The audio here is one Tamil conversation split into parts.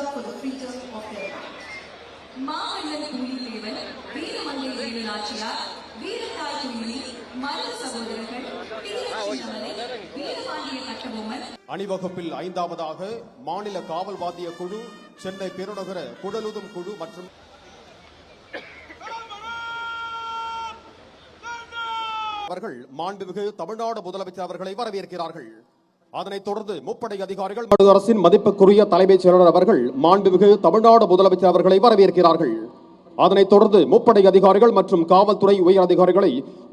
up for the freedom of their land. Mamallan குயிலேவன், வீரமங்கை வேலுநாச்சியார், வீரத்தாய் குயிலி, மருது சகோதரர்கள், வீரசின்னமலை, வீரபாண்டிய கட்டபொம்மன். அணிவகுப்பில் 5வது மாநில காவல் வாத்திய குழு, சென்னை பெருநகர குடலுதும் குழு மற்றும் அவர்கள் மாண்புமிகு தமிழ்நாடு முதலமைச்சர் அவர்களை வரவேற்கிறார்கள். அதனைத் தொடர்ந்து முப்படை அதிகாரிகள் அரசின் மதிப்புக்குரிய தலைமைச் செயலாளர் அவர்கள் மாண்புமிகு தமிழ்நாடு முதலமைச்சர் அவர்களை வரவேற்கிறார்கள். அதனைத் தொடர்ந்து முப்படை அதிகாரிகள் மற்றும் காவல்துறை உயர் அதிகாரிகளை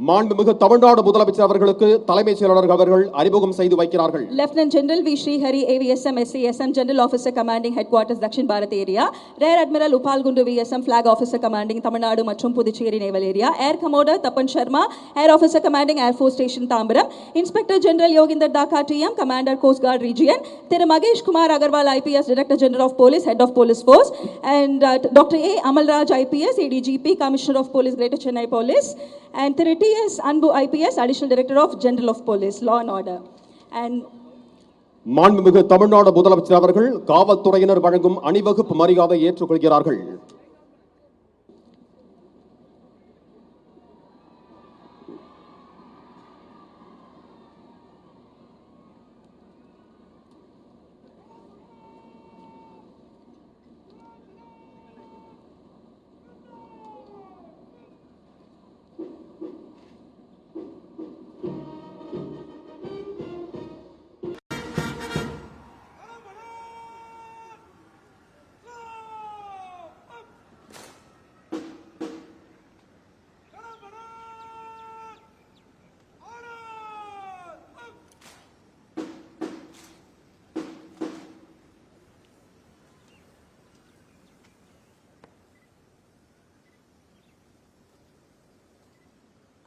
மாண்புமிகு தமிழ்நாடு முதலமைச்சர் அவர்களுக்கு தலைமைச் செயலாளர் அவர்கள் அறிமுகம் செய்து வைக்கிறார்கள். Lieutenant General V. Srihari, AVSM, SCSM, General Officer Commanding Headquarters, Dakshin Bharat Area, Rear Admiral Upal Gundu VSM, Flag Officer Commanding Tamil Nadu மற்றும் Puducherry Naval Area, Air Commodore Tapan Sharma, Air Officer Commanding Air Force Station Tambaram, Inspector General Yoginder Daka TM, Commander Coast Guard Region, Thiru Magesh Kumar Agarwal IPS, Director General of Police, Head of Police Force, and Dr. A. Amalraj IPS, ADGP, Commissioner of Police, Greater Chennai Police, and Thiru T.S. Anbu IPS, Additional Director of General of Police, Law and Order. And மாண்புமிகு தமிழ்நாடு முதலமைச்சர் அவர்கள் காவல்துறையினர் வழங்கும் அணிவகுப்பு மரியாதை ஏற்றுக்கொள்கிறார்கள்.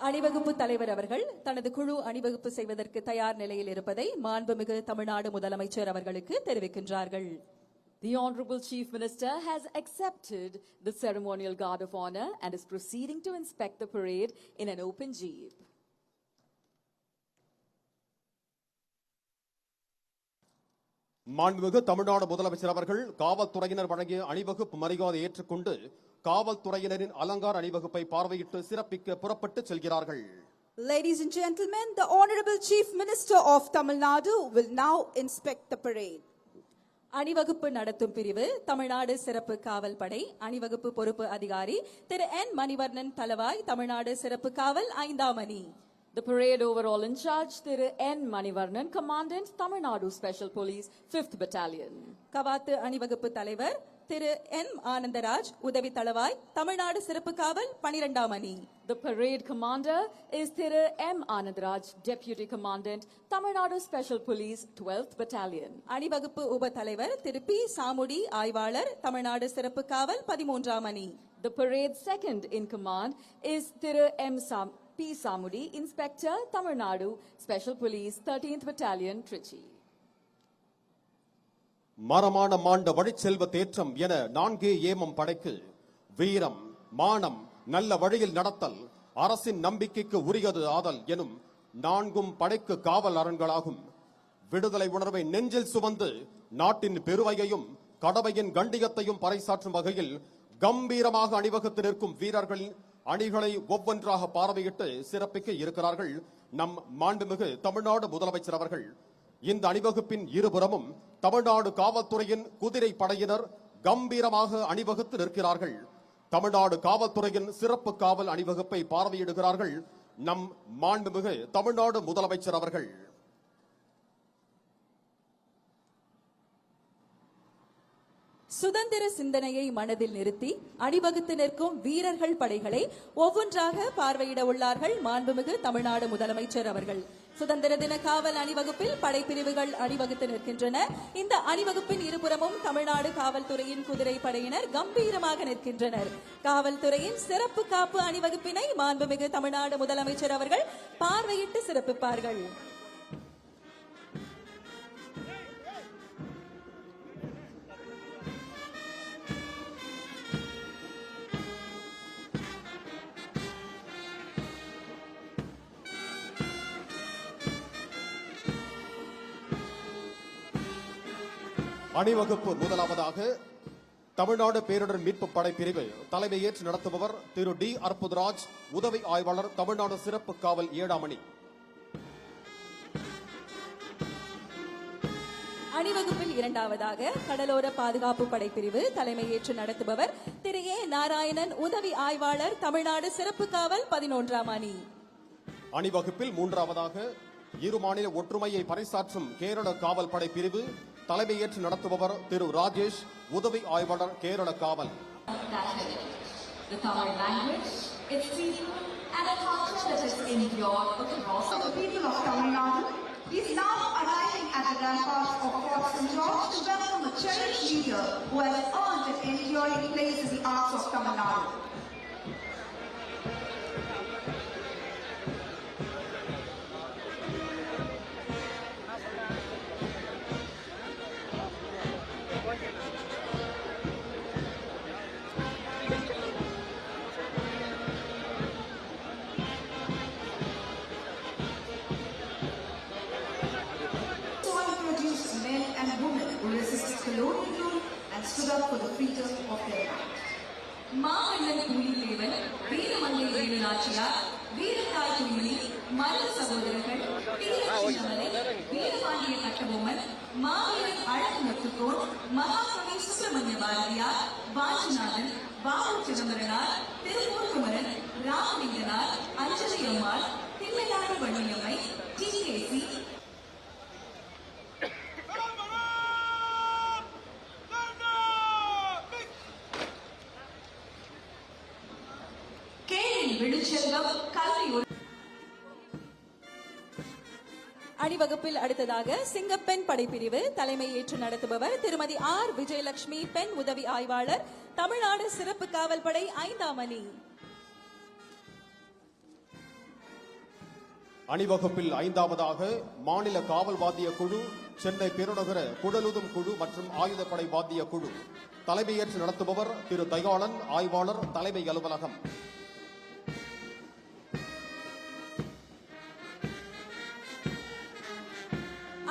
அணிவகுப்பு தலைவர் அவர்கள் தனது குழு அணிவகுப்பு செய்வதற்கு தயார் நிலையில் இருப்பதை மாண்புமிகு தமிழ்நாடு முதலமைச்சர் அவர்களுக்கு தெரிவிக்கின்றார்கள். The Honorable Chief Minister has accepted the ceremonial guard of honor and is proceeding to inspect the parade in an open jeep. மாண்புமிகு தமிழ்நாடு முதலமைச்சர் அவர்கள் காவல்துறையினர் வழங்கிய அணிவகுப்பு மரியாதை ஏற்றுக்கொண்டு காவல்துறையினரின் அலங்கார அணிவகுப்பை பார்வையிட்டு சிறப்பிக்க புறப்பட்டு செல்கிறார்கள். Ladies and gentlemen, the Honorable Chief Minister of Tamil Nadu will now inspect the parade. அணிவகுப்பு நடத்தும் பிரிவு தமிழ்நாடு சிறப்பு காவல் படை அணிவகுப்பு பொறுப்பு அதிகாரி திரு என் மணிவர்ணன் தலவாய், தமிழ்நாடு சிறப்பு காவல் 5ஆம் அணி. The parade overall in charge, Thiru N. Manivarnan, Commandant, Tamil Nadu Special Police, 5th Battalion. கவாத்து அணிவகுப்பு தலைவர் திரு என் ஆனந்தராஜ், உதவி தளவாய், தமிழ்நாடு சிறப்பு காவல் 12ஆம் அணி. The parade commander is Thiru M. Anandaraj, Deputy Commandant, Tamil Nadu Special Police, 12th Battalion. அணிவகுப்பு உப தலைவர் திரு பி சாமுடி, ஆய்வாளர், தமிழ்நாடு சிறப்பு காவல் 13ஆம் அணி. The parade second in command is Thiru M. P. Samudi, Inspector, Tamil Nadu Special Police, 13th Battalion, Trichy. மரமான மாண்ட வழிச்செல்வ தேற்றம் என 4 ஏமம் படைக்கு வீரம், மானம், நல்ல வழியில் நடத்தல், அரசின் நம்பிக்கைக்கு உரியது ஆதல் எனும் 4 படைக்கு காவல் அரண்களாகும். விடுதலை உணர்வை நெஞ்சில் சுமந்து நாட்டின் பெருமையையும் கடமையின் கண்டியத்தையும் பறைசாற்றும் வகையில் கம்பீரமாக அணிவகுத்து நிற்கும் வீரர்களின் அணிகளை ஒவ்வொன்றாக பார்வையிட்டு சிறப்பிக்க இருக்கிறார்கள் நம் மாண்புமிகு தமிழ்நாடு முதலமைச்சர் அவர்கள். இந்த அணிவகுப்பின் இருபுறமும் தமிழ்நாடு காவல்துறையின் குதிரை படையினர் கம்பீரமாக அணிவகுத்து நிற்கிறார்கள். தமிழ்நாடு காவல்துறையின் சிறப்பு காவல் அணிவகுப்பை பார்வையிடுகிறார்கள் நம் மாண்புமிகு தமிழ்நாடு முதலமைச்சர் அவர்கள். சுதந்திர சிந்தனையை மனதில் நிறுத்தி அணிவகுத்து நிற்கும் வீரர்கள் படைகளை ஒவ்வொன்றாக பார்வையிட உள்ளார்கள் மாண்புமிகு தமிழ்நாடு முதலமைச்சர் அவர்கள். சுதந்திர தின காவல் அணிவகுப்பில் படைப்பிரிவுகள் அணிவகுத்து நிற்கின்றன. இந்த அணிவகுப்பின் இருபுறமும் தமிழ்நாடு காவல்துறையின் குதிரை படையினர் கம்பீரமாக நிற்கின்றனர். காவல்துறையின் சிறப்பு காப்பு அணிவகுப்பினை மாண்புமிகு தமிழ்நாடு முதலமைச்சர் அவர்கள் பார்வையிட்டு சிறப்பிப்பார்கள். அணிவகுப்பு முதலாவதாக தமிழ்நாடு பேரிடர் மீட்பு படை பிரிவு தலைமையேற்று நடத்துபவர் திரு டி அற்புதராஜ், உதவி ஆய்வாளர், தமிழ்நாடு சிறப்பு காவல் 7ஆம் அணி. அணிவகுப்பில் இரண்டாவதாக கடலோர பாதுகாப்பு படைப்பிரிவு தலைமையேற்று நடத்துபவர் திரு ஏ நாராயணன், உதவி ஆய்வாளர், தமிழ்நாடு சிறப்பு காவல் 11ஆம் அணி. அணிவகுப்பில் மூன்றாவதாக இரு மாநில ஒற்றுமையை பறைசாற்றும் கேரள காவல் படை பிரிவு தலைமையேற்று நடத்துபவர் திரு ராஜேஷ், உதவி ஆய்வாளர், கேரள காவல். The Tamil language, its people, and the culture that has endured across The people of Tamil Nadu is now arriving at the ramparts of Fort St. George to welcome a cherished leader who has earned an enduring place in the arts of Tamil Nadu. Men and women who resisted colonial rule and stood up for the freedom of their land. மாமன்னன் குயிலேவன், வீரமங்கை வேலுநாச்சியார், வீரத்தாய் குயிலி, மருது சகோதரர்கள், பிரியச்சின்னமலை, வீரபாண்டிய கட்டபொம்மன், மாவீரன் அழகு முத்துக்கோன், மகாகவி சுப்பிரமணிய பாரதியார், வாஞ்சிநாதன், பாபு சிதம்பரனார், திருப்பூர் குமரன், ராமலிங்கனார், அஞ்சலி அம்மாள், தில்லையாறு வள்ளியம்மை, TKC, விழுச்செல்வம், கல்வி. அணிவகுப்பில் அடுத்ததாக சிங்கப்பெண் படைப்பிரிவு தலைமையேற்று நடத்துபவர் திருமதி ஆர் விஜயலட்சுமி, பெண் உதவி ஆய்வாளர், தமிழ்நாடு சிறப்பு காவல் படை 5ஆம் அணி. அணிவகுப்பில் ஐந்தாவதாக மாநில காவல் வாத்திய குழு, சென்னை பெருநகர குடலுதும் குழு மற்றும் ஆயுதப்படை வாத்திய குழு தலைமையேற்று நடத்துபவர் திரு தயாளன், ஆய்வாளர், தலைமை அலுவலகம்.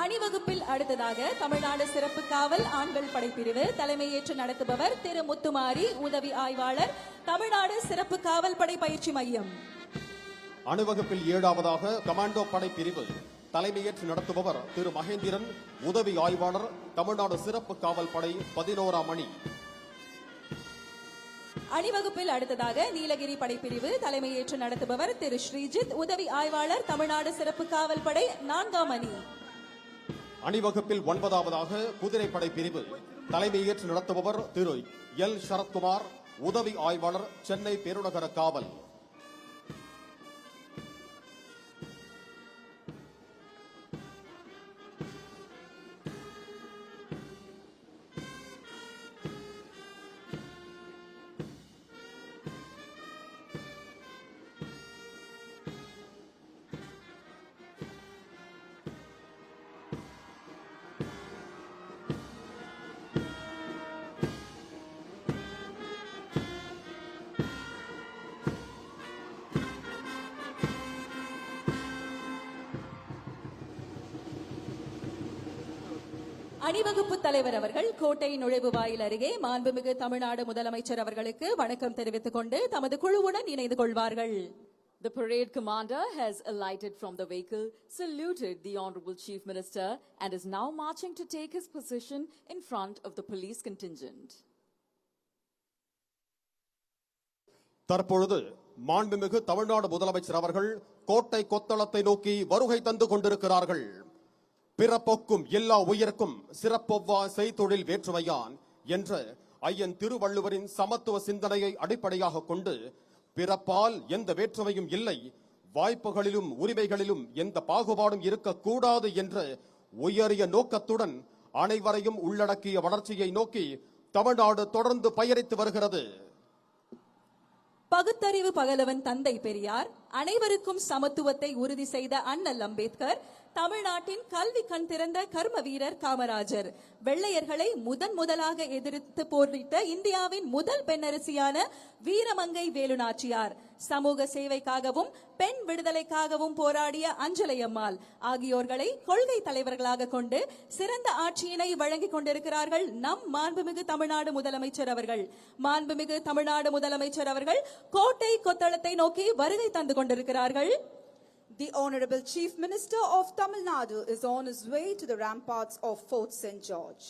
அணிவகுப்பில் அடுத்ததாக தமிழ்நாடு சிறப்பு காவல் ஆண்கள் படைப்பிரிவு தலைமையேற்று நடத்துபவர் திரு முத்துமாரி, உதவி ஆய்வாளர், தமிழ்நாடு சிறப்பு காவல் படை பயிற்சி மையம். அணிவகுப்பில் 7ஆவதாக கமாண்டோ படை பிரிவு தலைமையேற்று நடத்துபவர் திரு மகேந்திரன், உதவி ஆய்வாளர், தமிழ்நாடு சிறப்பு காவல் படை 11ஆம் அணி. அணிவகுப்பில் அடுத்ததாக நீலகிரி படைப்பிரிவு தலைமையேற்று நடத்துபவர் திரு ஸ்ரீஜித், உதவி ஆய்வாளர், தமிழ்நாடு சிறப்பு காவல் படை 4ஆம் அணி. அணிவகுப்பில் 9ஆவதாக குதிரைப்படை பிரிவு தலைமையேற்று நடத்துபவர் திரு எல் சரத்குமார், உதவி ஆய்வாளர், சென்னை பெருநகர காவல். அணிவகுப்பு தலைவர் அவர்கள் கோட்டை நுழைவு வாயில் அருகே மாண்புமிகு தமிழ்நாடு முதலமைச்சர் அவர்களுக்கு வணக்கம் தெரிவித்துக் கொண்டு தமது குழுவுடன் இணைந்து கொள்வார்கள். The parade commander has alighted from the vehicle, saluted the Honorable Chief Minister, and is now marching to take his position in front of the police contingent. தற்பொழுது மாண்புமிகு தமிழ்நாடு முதலமைச்சர் அவர்கள் கோட்டை கொத்தளத்தை நோக்கி வருகை தந்து கொண்டிருக்கிறார்கள். பிறப்பொக்கும் எல்லா உயிர்க்கும் சிறப்பொவ்வா செய்தொழில் வேற்றுமையான் என்ற ஐயன் திருவள்ளுவரின் சமத்துவ சிந்தனையை அடிப்படையாக கொண்டு பிறப்பால் எந்த வேற்றுமையும் இல்லை, வாய்ப்புகளிலும் உரிமைகளிலும் எந்த பாகுபாடும் இருக்கக்கூடாது என்ற உயரிய நோக்கத்துடன் அனைவரையும் உள்ளடக்கிய வளர்ச்சியை நோக்கி தமிழ்நாடு தொடர்ந்து பயணித்து வருகிறது. பகுத்தறிவு பகலவன் தந்தை பெரியார், அனைவருக்கும் சமத்துவத்தை உறுதி செய்த அண்ணல் அம்பேத்கர், தமிழ்நாட்டின் கல்வி கண் திறந்த கர்ம வீரர் காமராஜர், வெள்ளையர்களை முதலாக எதிர்த்து போரிட்ட இந்தியாவின் முதல் பெண்ணரசியான வீரமங்கை வேலு நாச்சியார், சமூக சேவைக்காகவும் பெண் விடுதலைக்காகவும் போராடிய அஞ்சலை அம்மாள் ஆகியோர்களை கொள்கை தலைவர்களாக கொண்டு சிறந்த ஆட்சியினை வழங்கிக் கொண்டிருக்கிறார்கள் நம் மாண்புமிகு தமிழ்நாடு முதலமைச்சர் அவர்கள். மாண்புமிகு தமிழ்நாடு முதலமைச்சர் அவர்கள் கோட்டை கொத்தளத்தை நோக்கி வருகை தந்து கொண்டிருக்கிறார்கள். The Honorable Chief Minister of Tamil Nadu is on his way to the ramparts of Fort St. George.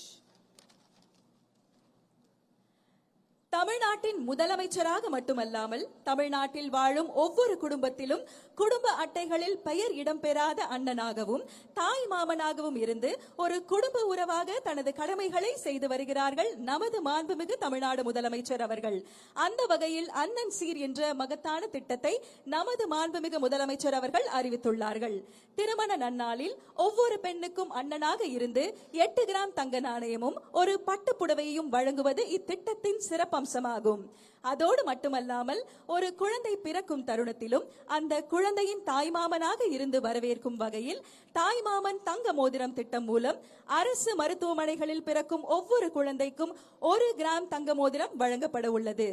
தமிழ்நாட்டின் முதலமைச்சராக மட்டுமல்லாமல் தமிழ்நாட்டில் வாழும் ஒவ்வொரு குடும்பத்திலும் குடும்ப அட்டைகளில் பெயர் இடம்பெறாத அண்ணனாகவும் தாய் மாமனாகவும் இருந்து ஒரு குடும்ப உறவாக தனது கடமைகளை செய்து வருகிறார்கள் நமது மாண்புமிகு தமிழ்நாடு முதலமைச்சர் அவர்கள். அந்த வகையில் அண்ணன் சீர் என்ற மகத்தான திட்டத்தை நமது மாண்புமிகு முதலமைச்சர் அவர்கள் அறிவித்துள்ளார்கள். திருமண நன்னாளில் ஒவ்வொரு பெண்ணுக்கும் அண்ணனாக இருந்து 8 கிராம் தங்க நாணயமும் ஒரு பட்டு புடவையையும் வழங்குவது இத்திட்டத்தின் சிறப்பம்சமாகும். அதோடு மட்டுமல்லாமல் ஒரு குழந்தை பிறக்கும் தருணத்திலும் அந்த குழந்தையின் தாய்மாமனாக இருந்து வரவேற்கும் வகையில் தாய்மாமன் தங்க மோதிரம் திட்டம் மூலம் அரசு மருத்துவமனைகளில் பிறக்கும் ஒவ்வொரு குழந்தைக்கும் 1 கிராம் தங்க மோதிரம் வழங்கப்பட உள்ளது.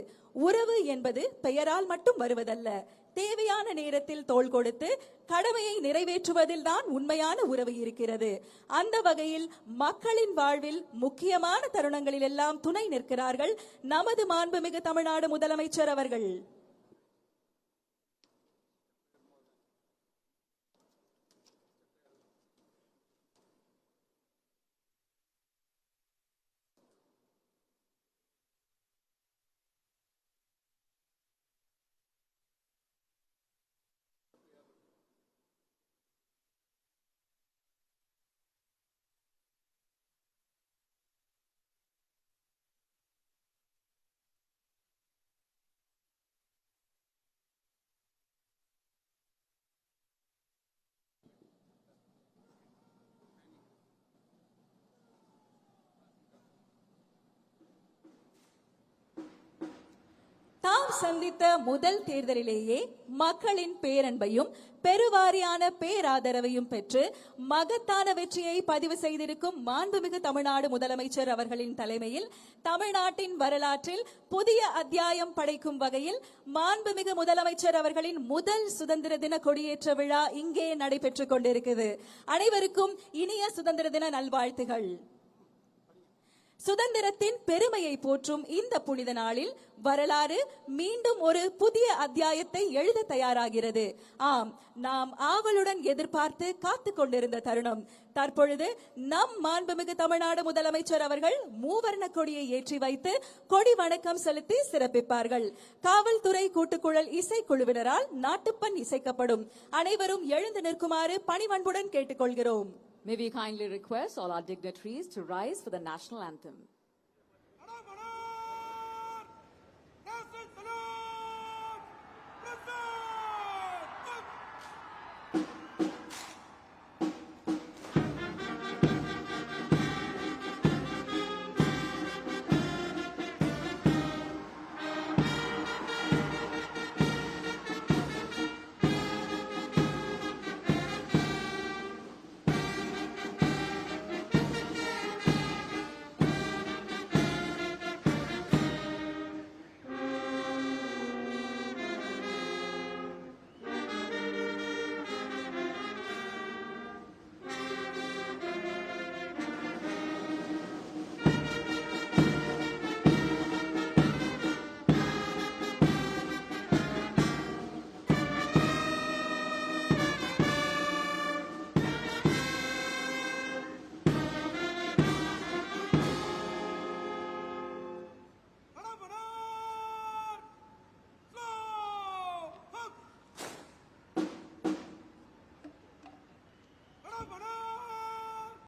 உறவு என்பது பெயரால் மட்டும் வருவதல்ல, தேவையான நேரத்தில் தோள் கொடுத்து கடமையை நிறைவேற்றுவதில் தான் உண்மையான உறவு இருக்கிறது. அந்த வகையில் மக்களின் வாழ்வில் முக்கியமான தருணங்களில் எல்லாம் துணை நிற்கிறார்கள் நமது மாண்புமிகு தமிழ்நாடு முதலமைச்சர் அவர்கள். தாம் சந்தித்த முதல் தேர்தலிலேயே மக்களின் பேரன்பையும் பெருவாரியான பேராதரவையும் பெற்று மகத்தான வெற்றியை பதிவு செய்திருக்கும் மாண்புமிகு தமிழ்நாடு முதலமைச்சர் அவர்களின் தலைமையில் தமிழ்நாட்டின் வரலாற்றில் புதிய அத்தியாயம் படைக்கும் வகையில் மாண்புமிகு முதலமைச்சர் அவர்களின் முதல் சுதந்திர தின கொடியேற்ற விழா இங்கே நடைபெற்றுக் கொண்டிருக்கிறது. அனைவருக்கும் இனிய சுதந்திர தின நல்வாழ்த்துகள். சுதந்திரத்தின் பெருமையை போற்றும் இந்த புனித நாளில் வரலாறு மீண்டும் ஒரு புதிய அத்தியாயத்தை எழுத தயாராகிறது. ஆம், நாம் ஆவலுடன் எதிர்பார்த்து காத்து கொண்டிருந்த தருணம் தற்பொழுது நம் மாண்புமிகு தமிழ்நாடு முதலமைச்சர் அவர்கள் மூவர்ண கொடியை ஏற்றி வைத்து கொடி வணக்கம் செலுத்தி சிறப்பிப்பார்கள். காவல்துறை கூட்டுக்குழல் இசைக்குழுவினரால் நாட்டுப்பண் இசைக்கப்படும். அனைவரும் எழுந்து நிற்குமாறு பணிவன்புடன் கேட்டுக்கொள்கிறோம். May we kindly request all our dignitaries to rise for the national anthem.